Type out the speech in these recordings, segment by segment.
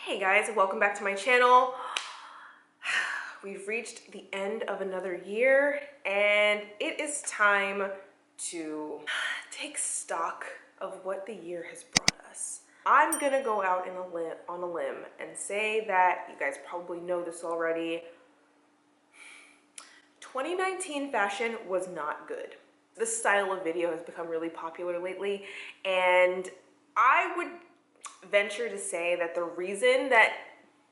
Hey guys, welcome back to my channel. We've reached the end of another year and it is time to take stock of what the year has brought us. I'm gonna go out on a limb and say that you guys probably know this already. 2019 fashion was not good. This style of video has become really popular lately, and I would venture to say that the reason that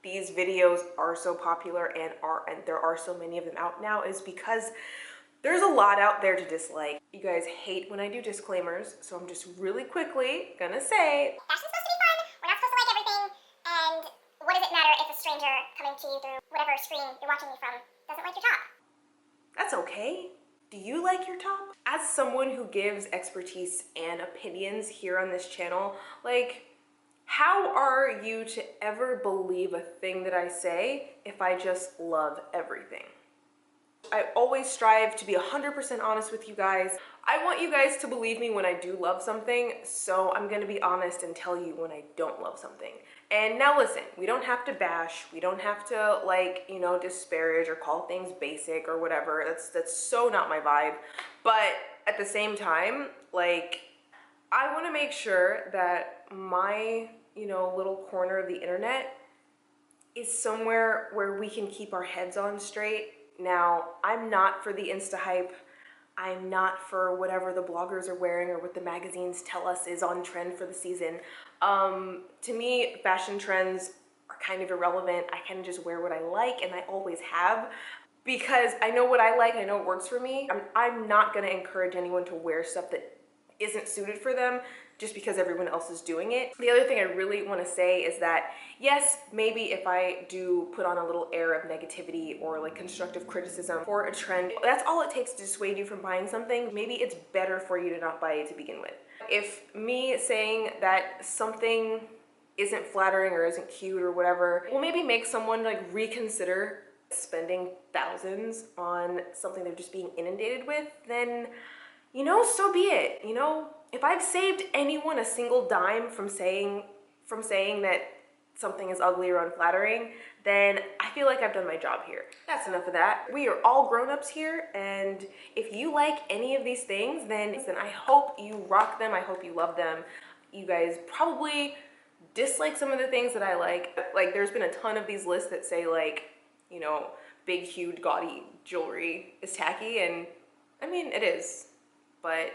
these videos are so popular and there are so many of them out now is because there's a lot out there to dislike. You guys hate when I do disclaimers, so I'm just really quickly gonna say fashion's supposed to be fun, we're not supposed to like everything, and what does it matter if a stranger coming to you through whatever screen you're watching me from doesn't like your top? that's okay. Do you like your top? As someone who gives expertise and opinions here on this channel, like, how are you to ever believe a thing that I say if I just love everything? I always strive to be 100% honest with you guys. I want you guys to believe me when I do love something, so I'm gonna be honest and tell you when I don't love something. And now listen, we don't have to bash, we don't have to, like, you know, disparage or call things basic or whatever. That's so not my vibe. But at the same time, like, I want to make sure that my, you know, little corner of the internet is somewhere where we can keep our heads on straight. Now, I'm not for the Insta hype. I'm not for whatever the bloggers are wearing or what the magazines tell us is on trend for the season. To me, fashion trends are kind of irrelevant. I kind of just wear what I like, and I always have, because I know what I like, I know it works for me. I'm not gonna encourage anyone to wear stuff that isn't suited for them just because everyone else is doing it. The other thing I really want to say is that, yes, maybe if I do put on a little air of negativity or like constructive criticism for a trend, that's all it takes to dissuade you from buying something. Maybe it's better for you to not buy it to begin with. If me saying that something isn't flattering or isn't cute or whatever will maybe make someone like reconsider spending thousands on something they're just being inundated with, then, you know, so be it. You know, if I've saved anyone a single dime from saying that something is ugly or unflattering, then I feel like I've done my job here. That's enough of that. We are all grown-ups here, and if you like any of these things, then I hope you rock them. I hope you love them. You guys probably dislike some of the things that I like. Like, there's been a ton of these lists that say, like, you know, big, huge, gaudy jewelry is tacky, and I mean, it is. But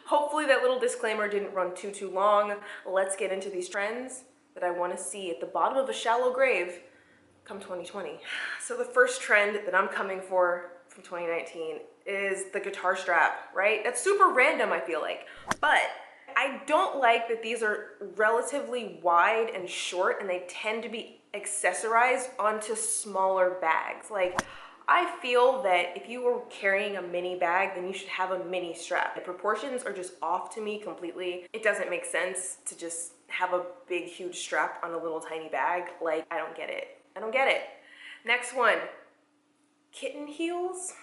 hopefully that little disclaimer didn't run too long. Let's get into these trends that I want to see at the bottom of a shallow grave come 2020. So the first trend that I'm coming for from 2019 is the guitar strap, right? That's super random, I feel like. But I don't like that these are relatively wide and short, and they tend to be accessorized onto smaller bags. Like, I feel that if you were carrying a mini bag, then you should have a mini strap. The proportions are just off to me completely. It doesn't make sense to just have a big, huge strap on a little tiny bag. Like, I don't get it. I don't get it. Next one, kitten heels.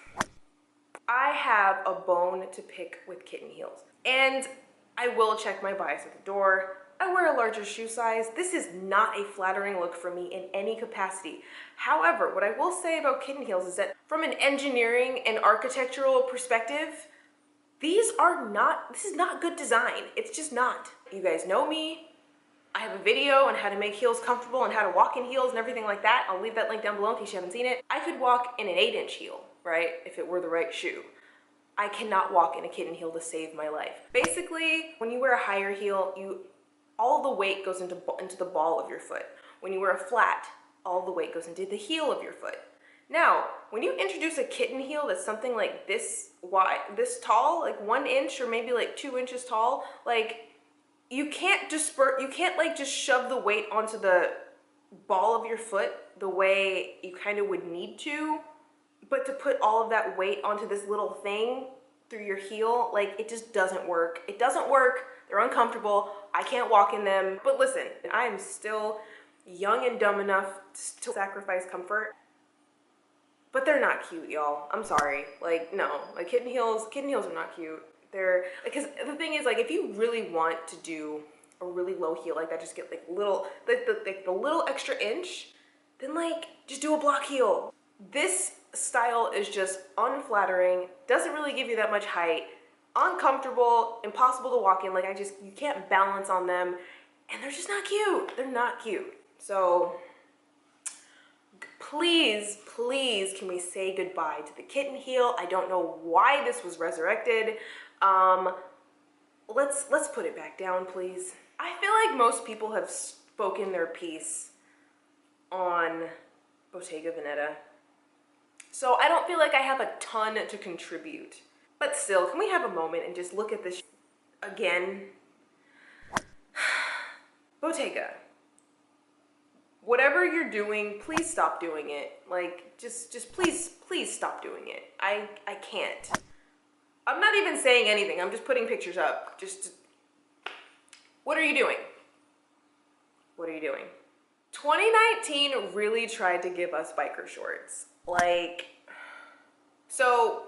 I have a bone to pick with kitten heels, and I will check my bias at the door. I wear a larger shoe size. This is not a flattering look for me in any capacity. However, what I will say about kitten heels is that from an engineering and architectural perspective, this is not good design. It's just not. You guys know me. I have a video on how to make heels comfortable and how to walk in heels and everything like that. I'll leave that link down below in case you haven't seen it. I could walk in an 8-inch heel, right? If it were the right shoe. I cannot walk in a kitten heel to save my life. Basically, when you wear a higher heel, all the weight goes into the ball of your foot. When you wear a flat, all the weight goes into the heel of your foot. Now, when you introduce a kitten heel that's something like this wide, this tall, like 1 inch or maybe like 2 inches tall, like, you can't like just shove the weight onto the ball of your foot the way you kind of would need to, but to put all of that weight onto this little thing through your heel, like, it just doesn't work. It doesn't work. They're uncomfortable. I can't walk in them. But listen, I am still young and dumb enough to sacrifice comfort. But they're not cute, y'all. I'm sorry. Like, no. Like, kitten heels are not cute. They're, because the thing is, like, if you really want to do a really low heel like that, just get like little, like the little extra inch, then like just do a block heel. This style is just unflattering, doesn't really give you that much height, uncomfortable, impossible to walk in. Like you can't balance on them, and they're just not cute. They're not cute. So please, please, can we say goodbye to the kitten heel? I don't know why this was resurrected. Let's put it back down, please. I feel like most people have spoken their piece on Bottega Veneta, so I don't feel like I have a ton to contribute. But still, can we have a moment and just look at this again? Bottega, whatever you're doing, please stop doing it. Like, just please stop doing it. I can't. I'm not even saying anything. I'm just putting pictures up. What are you doing? What are you doing? 2019 really tried to give us biker shorts. Like, so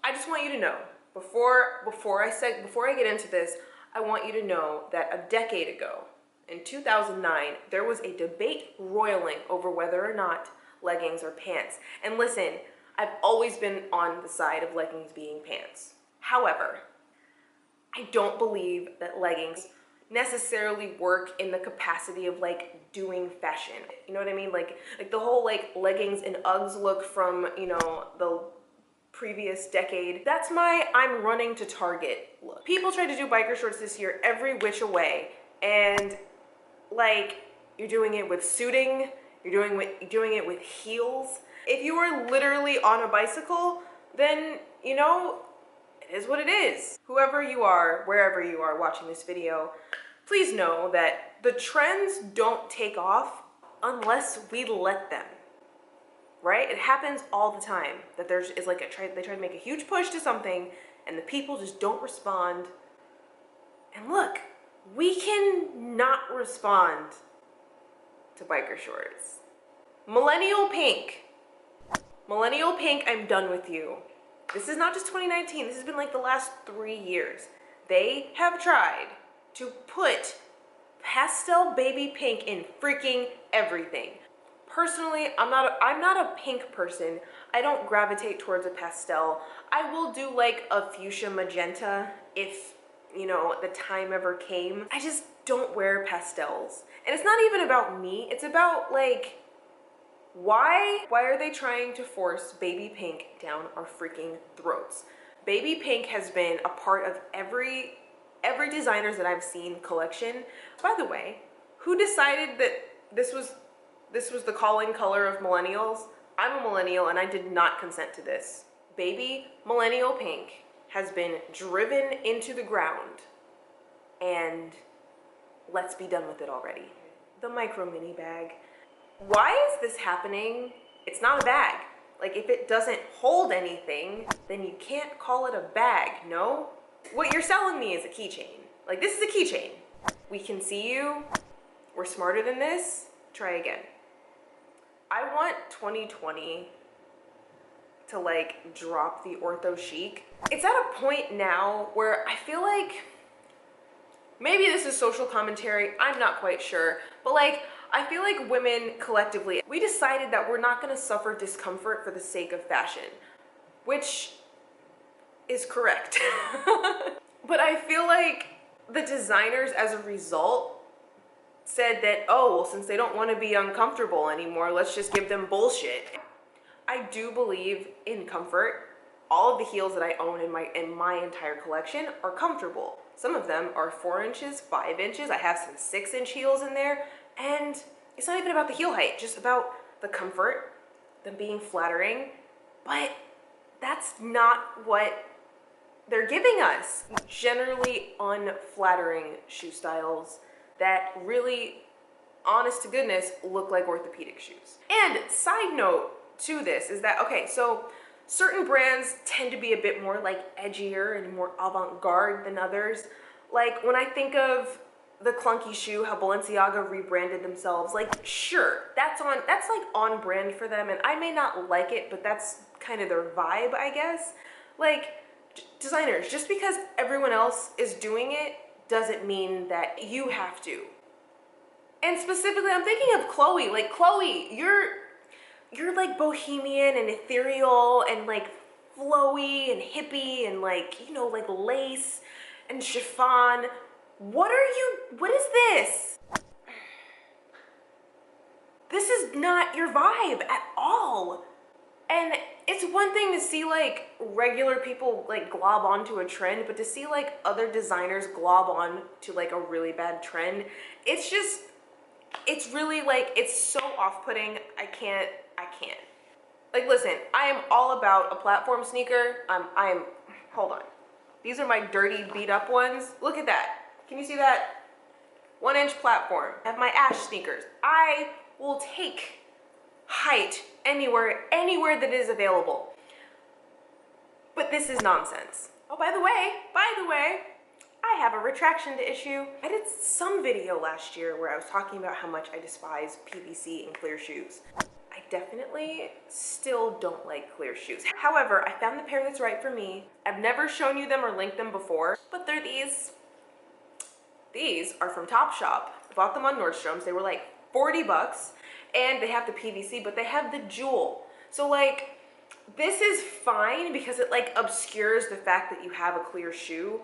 I just want you to know, before I get into this, I want you to know that a decade ago, in 2009, there was a debate roiling over whether or not leggings are pants. And listen, I've always been on the side of leggings being pants. However, I don't believe that leggings necessarily work in the capacity of like doing fashion. You know what I mean? Like the whole like leggings and Uggs look from, you know, the previous decade. That's my I'm running to Target look. People tried to do biker shorts this year every which way, and like you're doing it with suiting, you're doing it with heels. If you are literally on a bicycle, then you know, it is what it is. Whoever you are, wherever you are watching this video, please know that the trends don't take off unless we let them, right? It happens all the time that they try to make a huge push to something and the people just don't respond. And look, we can not respond to biker shorts. Millennial pink, I'm done with you. This is not just 2019, this has been like the last 3 years. They have tried to put pastel baby pink in freaking everything. Personally, I'm not a pink person. I don't gravitate towards a pastel. I will do like a fuchsia magenta if, you know, the time ever came. I just don't wear pastels. And it's not even about me, it's about like, why are they trying to force baby pink down our freaking throats? Baby pink has been a part of every designers that I've seen collection. By the way, who decided that this was the calling color of millennials? I'm a millennial and I did not consent to this. Baby millennial pink has been driven into the ground, and let's be done with it already. The micro mini bag. Why is this happening? It's not a bag. Like, if it doesn't hold anything, then you can't call it a bag, no? What you're selling me is a keychain. Like, this is a keychain. We can see you. We're smarter than this. Try again. I want 2020 to like drop the ortho chic. It's at a point now where I feel like, maybe this is social commentary, I'm not quite sure, but like, I feel like women collectively, we decided that we're not gonna suffer discomfort for the sake of fashion, which is correct. But I feel like the designers as a result said that, oh, well, since they don't want to be uncomfortable anymore, let's just give them bullshit. I do believe in comfort. All of the heels that I own in my entire collection are comfortable. Some of them are 4 inches, 5 inches. I have some 6-inch heels in there. And it's not even about the heel height, just about the comfort, them being flattering. But that's not what they're giving us. Generally unflattering shoe styles that really, honest to goodness, look like orthopedic shoes. And side note to this is that, okay, so certain brands tend to be a bit more like edgier and more avant-garde than others. Like when I think of the clunky shoe, how Balenciaga rebranded themselves, like sure, that's like on brand for them, and I may not like it, but that's kind of their vibe, I guess. Like designers, just because everyone else is doing it doesn't mean that you have to. And specifically, I'm thinking of Chloe. Like, Chloe, you're like bohemian and ethereal and like flowy and hippie and like, you know, like lace and chiffon. What is this? This is not your vibe at all. And it's one thing to see like regular people like glob onto a trend, but to see like other designers glob on to like a really bad trend, it's really like, it's so off-putting. I can't. Like, listen, I am all about a platform sneaker. Hold on. These are my dirty, beat up ones. Look at that. Can you see that? 1-inch platform. I have my Ash sneakers. I will take height anywhere that is available. But this is nonsense. Oh, by the way, I have a retraction to issue. I did some video last year where I was talking about how much I despise PVC and clear shoes. I definitely still don't like clear shoes. However, I found the pair that's right for me. I've never shown you them or linked them before, but they're these. These are from Topshop. I bought them on Nordstrom's. They were like 40 bucks, and they have the PVC, but they have the jewel. So like, this is fine because it like obscures the fact that you have a clear shoe.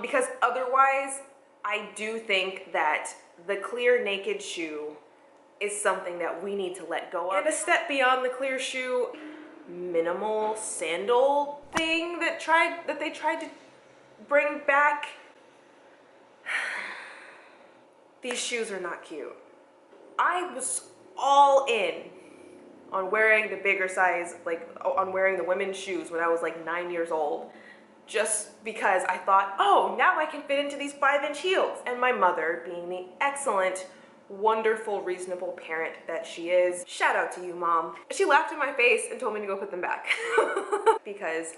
Because otherwise, I do think that the clear naked shoe is something that we need to let go of. And a step beyond the clear shoe, minimal sandal thing that they tried to bring back. These shoes are not cute. I was all in on wearing the bigger size, like on wearing the women's shoes when I was like 9 years old, just because I thought, oh, now I can fit into these 5-inch heels. And my mother, being the excellent, wonderful, reasonable parent that she is, shout out to you, Mom. She laughed in my face and told me to go put them back. Because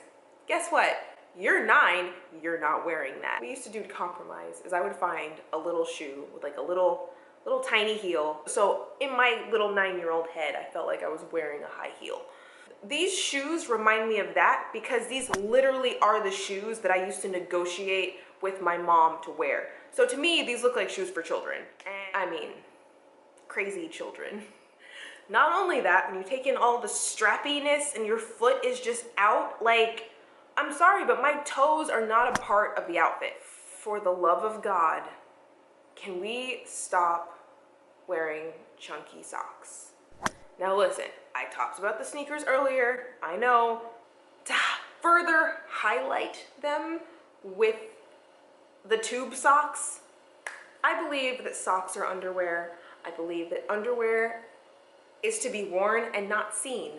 guess what? You're 9, you're not wearing that. We used to do compromise is I would find a little shoe with like a little tiny heel. So in my little 9-year-old head, I felt like I was wearing a high heel. These shoes remind me of that because these literally are the shoes that I used to negotiate with my mom to wear. So to me, these look like shoes for children. And I mean, crazy children. Not only that, when you take in all the strappiness and your foot is just out, like, I'm sorry, but my toes are not a part of the outfit. For the love of God, can we stop wearing chunky socks? Now listen, I talked about the sneakers earlier. I know. To further highlight them with the tube socks, I believe that socks are underwear. I believe that underwear is to be worn and not seen.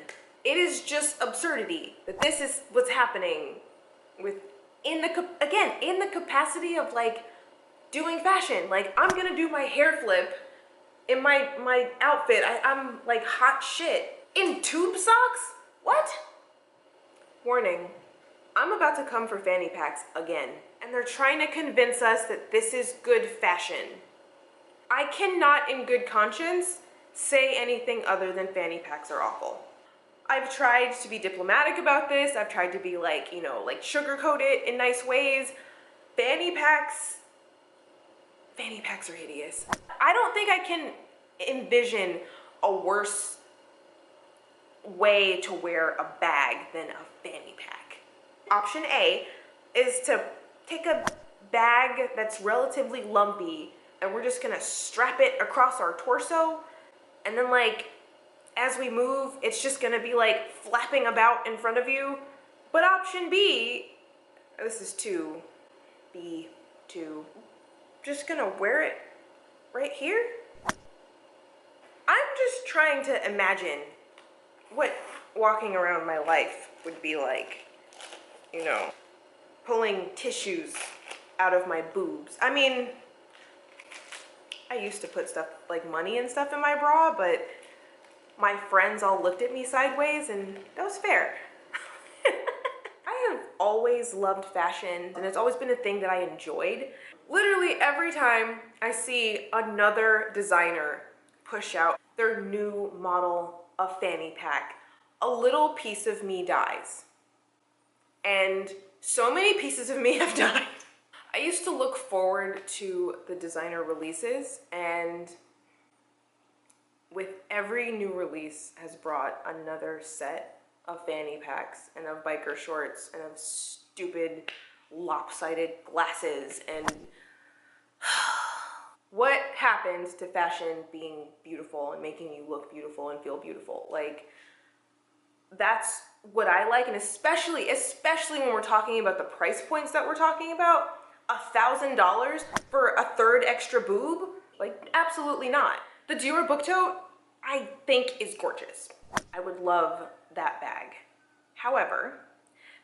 It is just absurdity that this is what's happening in the capacity of like doing fashion. Like, I'm gonna do my hair flip in my outfit. I'm like hot shit in tube socks. What? Warning, I'm about to come for fanny packs again, and they're trying to convince us that this is good fashion. I cannot in good conscience say anything other than fanny packs are awful. I've tried to be diplomatic about this. I've tried to be like, you know, like sugarcoat it in nice ways. Fanny packs are hideous. I don't think I can envision a worse way to wear a bag than a fanny pack. Option A is to take a bag that's relatively lumpy and we're just gonna strap it across our torso, and then like, as we move, it's just gonna be like flapping about in front of you. But option B, this is 2B, just gonna wear it right here. I'm just trying to imagine what walking around my life would be like, you know, pulling tissues out of my boobs. I mean, I used to put stuff like money and stuff in my bra, but my friends all looked at me sideways and that was fair. I have always loved fashion and it's always been a thing that I enjoyed. Literally every time I see another designer push out their new model of fanny pack, a little piece of me dies. And so many pieces of me have died. I used to look forward to the designer releases, and with every new release has brought another set of fanny packs and of biker shorts and of stupid lopsided glasses. And what happens to fashion being beautiful and making you look beautiful and feel beautiful? Like, that's what I like. And especially when we're talking about the price points that we're talking about, $1,000 for a third extra boob? Like, absolutely not. The Dior book tote, I think, is gorgeous. I would love that bag. However,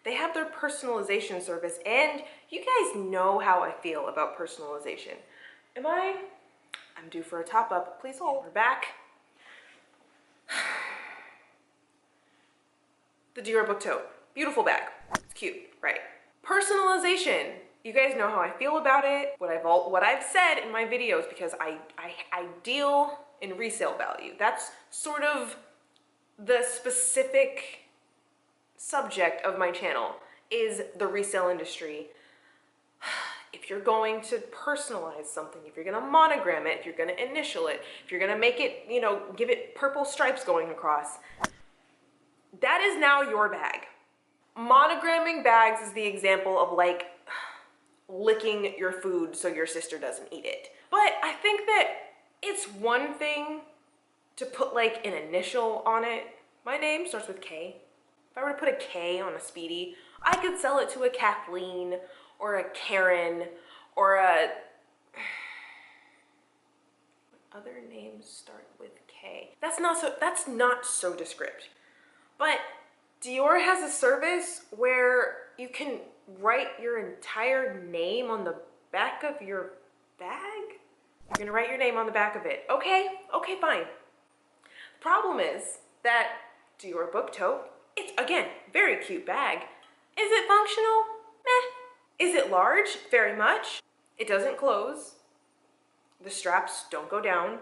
they have their personalization service, and you guys know how I feel about personalization. I'm due for a top up. Please hold. We're back. The Dior book tote, beautiful bag. It's cute, right? Personalization. You guys know how I feel about it, what I've said in my videos, because I deal in resale value. That's sort of the specific subject of my channel, is the resale industry. If you're going to personalize something, if you're gonna monogram it, if you're gonna initial it, if you're gonna make it, you know, give it purple stripes going across, that is now your bag. Monogramming bags is the example of like licking your food so your sister doesn't eat it. But I think that it's one thing to put like an initial on it. My name starts with K. If I were to put a K on a Speedy, I could sell it to a Kathleen or a Karen or a... What other names start with K? That's not so descriptive. But Dior has a service where you can write your entire name on the back of your bag? You're gonna write your name on the back of it. Okay, fine. The problem is that Dior book tote, it's, again, very cute bag. Is it functional? Meh. Is it large? Very much. It doesn't close. The straps don't go down,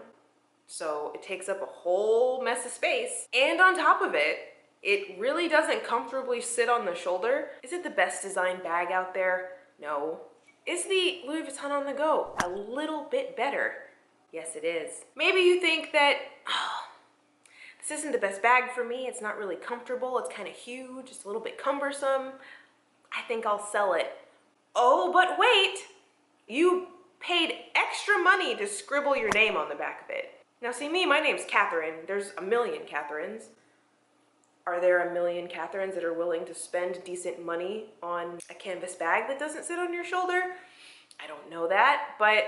so it takes up a whole mess of space. And on top of it, it really doesn't comfortably sit on the shoulder. Is it the best designed bag out there? No. Is the Louis Vuitton on the go a little bit better? Yes, it is. Maybe you think that, oh, this isn't the best bag for me. It's not really comfortable. It's kind of huge. It's a little bit cumbersome. I think I'll sell it. Oh, but wait, you paid extra money to scribble your name on the back of it. Now see me, my name's Katherine. There's a million Katherines. Are there a million Katherines that are willing to spend decent money on a canvas bag that doesn't sit on your shoulder? I don't know that, but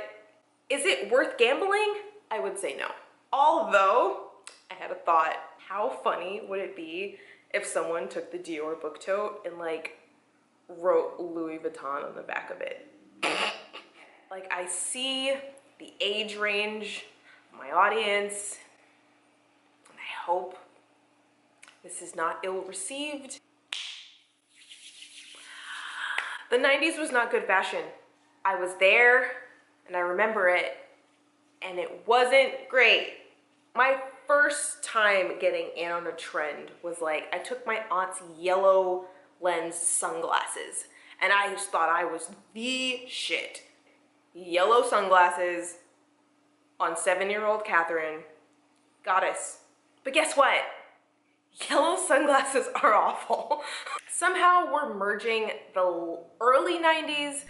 is it worth gambling? I would say no. Although, I had a thought, how funny would it be if someone took the Dior book tote and like wrote Louis Vuitton on the back of it? Like, I see the age range of my audience, and I hope this is not ill-received. The 90s was not good fashion. I was there, and I remember it, and it wasn't great. My first time getting in on a trend was like, I took my aunt's yellow lens sunglasses, and I just thought I was the shit. Yellow sunglasses on 7-year-old Katherine, goddess. But guess what? Yellow sunglasses are awful. Somehow we're merging the early 90s,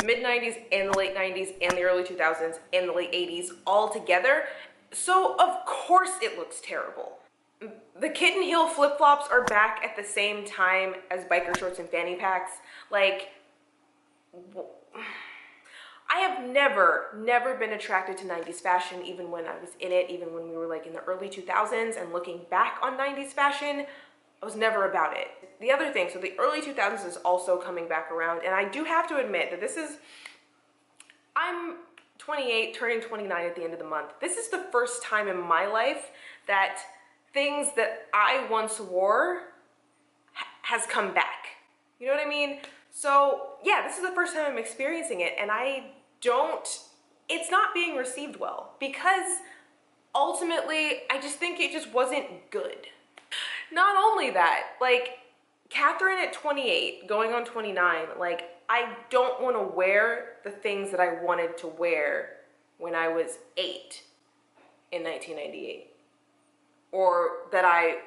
mid 90s, and the late 90s, and the early 2000s, and the late 80s all together. So of course it looks terrible. The kitten heel flip-flops are back at the same time as biker shorts and fanny packs. Like, I have never been attracted to 90s fashion, even when I was in it, even when we were like in the early 2000s, and looking back on 90s fashion, I was never about it. The other thing, so the early 2000s is also coming back around, and I do have to admit that I'm 28, turning 29 at the end of the month. This is the first time in my life that things that I once wore has come back. You know what I mean? So yeah, this is the first time I'm experiencing it, and it's not being received well, because ultimately I just think it just wasn't good. Not only that, like, Katherine at 28, going on 29, like, I don't want to wear the things that I wanted to wear when I was 8 in 1998. Or that I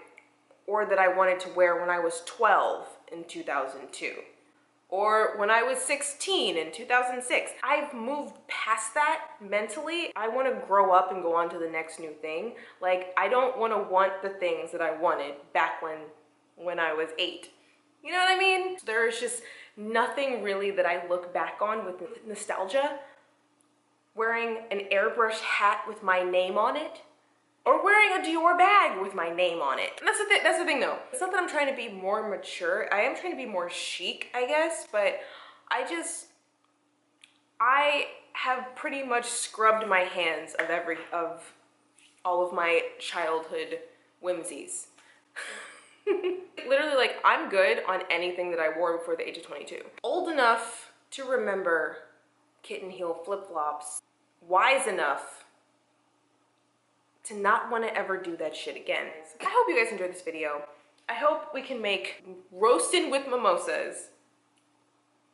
wanted to wear when I was 12 in 2002. Or when I was 16 in 2006. I've moved past that mentally. I want to grow up and go on to the next new thing. Like, I don't want to want the things that I wanted back when I was 8. You know what I mean? There's just nothing really that I look back on with nostalgia. Wearing an airbrush hat with my name on it, or wearing a Dior bag with my name on it. And that's the thing though. It's not that I'm trying to be more mature. I am trying to be more chic, I guess, but I have pretty much scrubbed my hands of all of my childhood whimsies. Literally, like, I'm good on anything that I wore before the age of 22. Old enough to remember kitten heel flip-flops. Wise enough to not want to ever do that shit again. I hope you guys enjoyed this video. I hope we can make Roastin' with Mimosas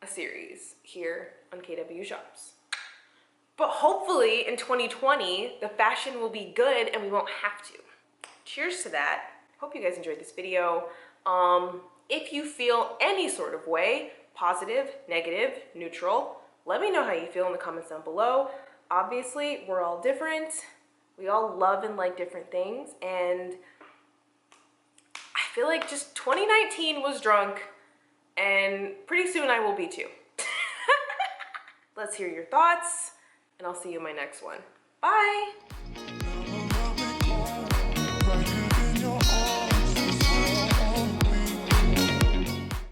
a series here on KWSHOPS. But hopefully in 2020, the fashion will be good and we won't have to. Cheers to that. Hope you guys enjoyed this video. If you feel any sort of way, positive, negative, neutral, let me know how you feel in the comments down below. Obviously, we're all different. We all love and like different things, and I feel like just 2019 was drunk, and pretty soon I will be too. Let's hear your thoughts, and I'll see you in my next one. Bye!